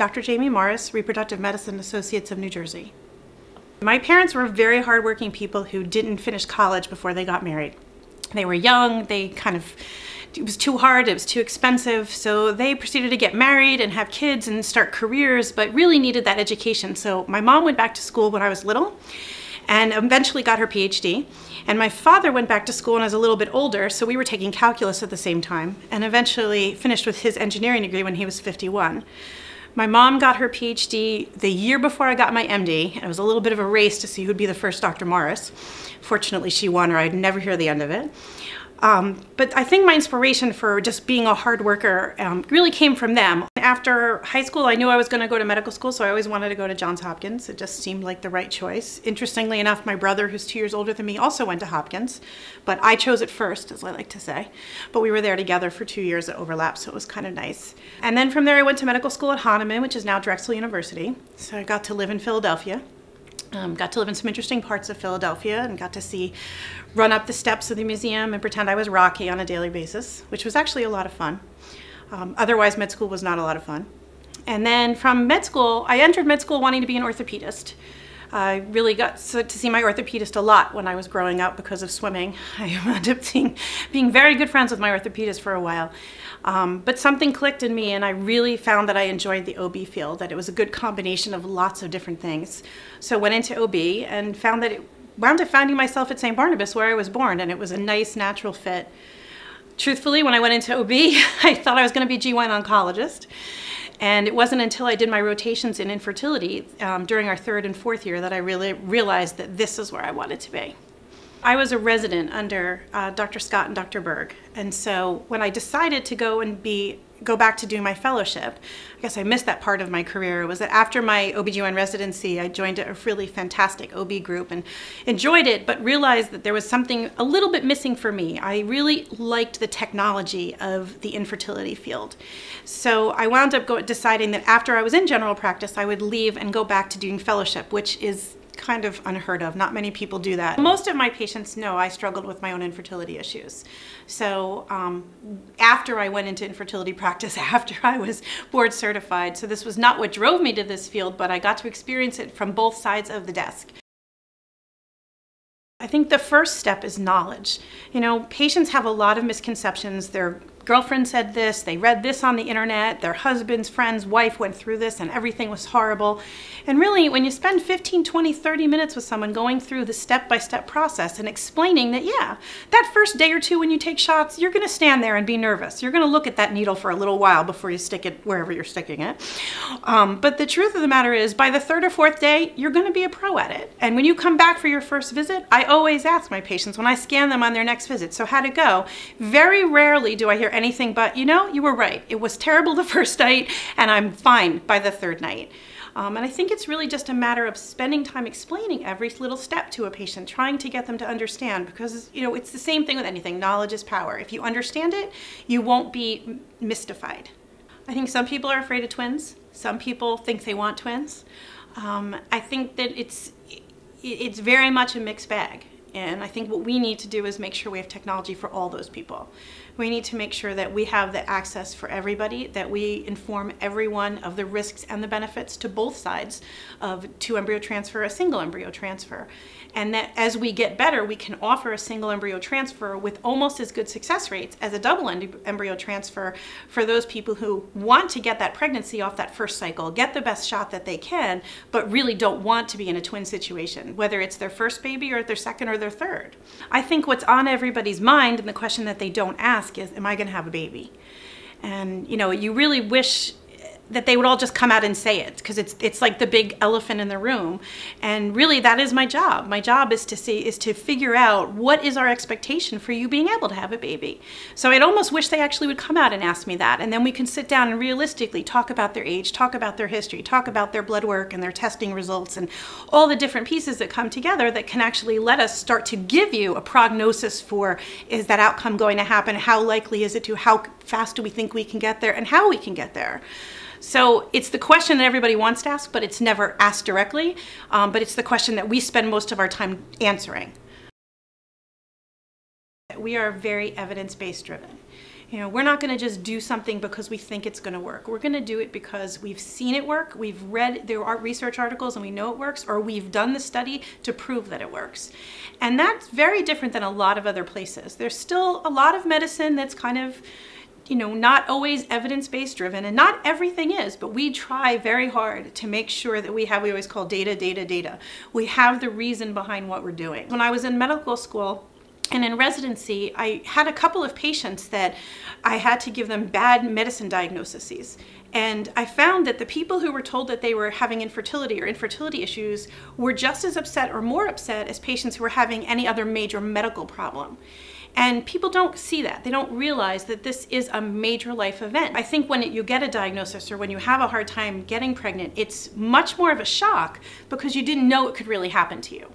Dr. Jamie Morris, Reproductive Medicine Associates of New Jersey. My parents were very hardworking people who didn't finish college before they got married. They were young, it was too hard, it was too expensive, so they proceeded to get married and have kids and start careers, but really needed that education. So my mom went back to school when I was little and eventually got her PhD. And my father went back to school when I was a little bit older, so we were taking calculus at the same time, and eventually finished with his engineering degree when he was 51. My mom got her PhD the year before I got my MD, and it was a little bit of a race to see who'd be the first Dr. Morris. Fortunately, she won, or I'd never hear the end of it. But I think my inspiration for just being a hard worker really came from them. After high school, I knew I was going to go to medical school, so I always wanted to go to Johns Hopkins. It just seemed like the right choice. Interestingly enough, my brother, who's 2 years older than me, also went to Hopkins, but I chose it first, as I like to say. But we were there together for 2 years that overlapped, so it was kind of nice. And then from there, I went to medical school at Hahnemann, which is now Drexel University. So I got to live in Philadelphia. Got to live in some interesting parts of Philadelphia and got to run up the steps of the museum and pretend I was Rocky on a daily basis, which was actually a lot of fun. Otherwise, med school was not a lot of fun. And then from med school, I entered med school wanting to be an orthopedist. I really got to see my orthopedist a lot when I was growing up because of swimming. I wound up being very good friends with my orthopedist for a while. But something clicked in me and I really found that I enjoyed the OB field, that it was a good combination of lots of different things. So went into OB and found that wound up finding myself at Saint Barnabas where I was born, and it was a nice natural fit. Truthfully, when I went into OB, I thought I was going to be a GYN oncologist. And it wasn't until I did my rotations in infertility during our 3rd and 4th year that I really realized that this is where I wanted to be. I was a resident under Dr. Scott and Dr. Berg, and so when I decided to go back to do my fellowship, I guess I missed that part of my career, was that after my OB/GYN residency, I joined a really fantastic OB group and enjoyed it, but realized that there was something a little bit missing for me. I really liked the technology of the infertility field. So I wound up deciding that after I was in general practice, I would leave and go back to doing fellowship, which is kind of unheard of. Not many people do that. Most of my patients know I struggled with my own infertility issues. So after I went into infertility practice, after I was board certified, so this was not what drove me to this field, but I got to experience it from both sides of the desk. I think the first step is knowledge. You know, patients have a lot of misconceptions. Their girlfriend said this, they read this on the internet, their husband's friend's wife went through this and everything was horrible. And really, when you spend 15, 20, 30 minutes with someone going through the step-by-step process and explaining that, yeah, that first day or two when you take shots, you're gonna stand there and be nervous. You're gonna look at that needle for a little while before you stick it wherever you're sticking it. But the truth of the matter is, by the 3rd or 4th day, you're gonna be a pro at it. And when you come back for your first visit, I always ask my patients when I scan them on their next visit, so how'd it go? Very rarely do I hear anything but, you know, you were right. It was terrible the first night and I'm fine by the 3rd night. And I think it's really just a matter of spending time explaining every little step to a patient, trying to get them to understand, because, you know, it's the same thing with anything. Knowledge is power. If you understand it, you won't be mystified. I think some people are afraid of twins. Some people think they want twins. I think that it's very much a mixed bag. And I think what we need to do is make sure we have technology for all those people. We need to make sure that we have the access for everybody, that we inform everyone of the risks and the benefits to both sides of 2 embryo transfer, a single embryo transfer. And that as we get better, we can offer a single embryo transfer with almost as good success rates as a double embryo transfer for those people who want to get that pregnancy off that first cycle, get the best shot that they can, but really don't want to be in a twin situation, whether it's their first baby or their second or their third. I think what's on everybody's mind, and the question that they don't ask, is, am I going to have a baby? And, you know, you really wish that they would all just come out and say it, because it's like the big elephant in the room. And really, that is my job. My job is to figure out what is our expectation for you being able to have a baby. So I'd almost wish they actually would come out and ask me that, and then we can sit down and realistically talk about their age, talk about their history, talk about their blood work and their testing results and all the different pieces that come together that can actually let us start to give you a prognosis for, is that outcome going to happen? How likely is it to? How fast do we think we can get there? And how we can get there? So it's the question that everybody wants to ask, but it's never asked directly. But it's the question that we spend most of our time answering. We are very evidence-based driven. You know, we're not going to just do something because we think it's going to work. We're going to do it because we've seen it work, we've read there are research articles and we know it works, or we've done the study to prove that it works. And that's very different than a lot of other places. There's still a lot of medicine that's kind of, you know, not always evidence-based driven, and not everything is, but we try very hard to make sure that we always call data, data, data. We have the reason behind what we're doing. When I was in medical school, and in residency, I had a couple of patients that I had to give them bad medicine diagnoses. And I found that the people who were told that they were having infertility or infertility issues were just as upset or more upset as patients who were having any other major medical problem. And people don't see that. They don't realize that this is a major life event. I think when you get a diagnosis or when you have a hard time getting pregnant, it's much more of a shock because you didn't know it could really happen to you.